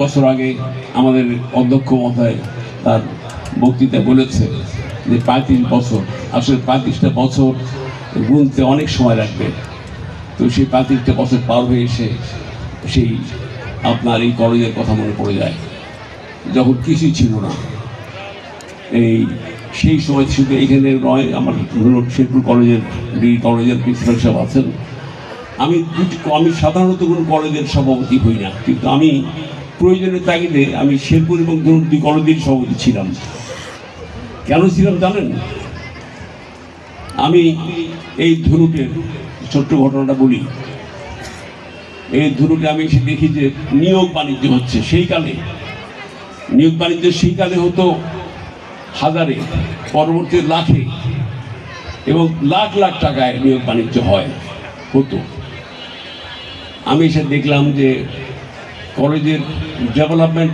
বছর আগে আমাদের অধ্যক্ষ মহোদয় তার বক্তৃতায় বলেছে যে ৩৫ বছর, আসলে ৩৫টা বছর গুনতে অনেক সময় লাগবে। তো সেই ৩৫টা বছর পার হয়ে এসে সেই আপনার এই কলেজের কথা মনে পড়ে যায়, যখন কিছুই ছিল না। এই সেই সময় শুধু এখানে নয়, আমার শেরপুর কলেজের ডিগ্রি কলেজের প্রিন্সিপাল সাহেব আছেন। আমি সাধারণত কোনো কলেজের সভাপতি হই না, কিন্তু আমি প্রয়োজনের তাগিদে আমি শেরপুর এবং দুই কলেজের সভাপতি ছিলাম। কেন ছিলাম জানেন? আমি এই ধনুটের ছোট্ট ঘটনাটা বলি। এই ধনুটে আমি এসে দেখি যে নিয়োগ বাণিজ্য হচ্ছে। সেই কালে নিয়োগ বাণিজ্য হতো হাজারে, পরবর্তী লাখে এবং লাখ লাখ টাকায় নিয়োগ বাণিজ্য হতো। আমি এসে দেখলাম যে কলেজের ডেভেলপমেন্ট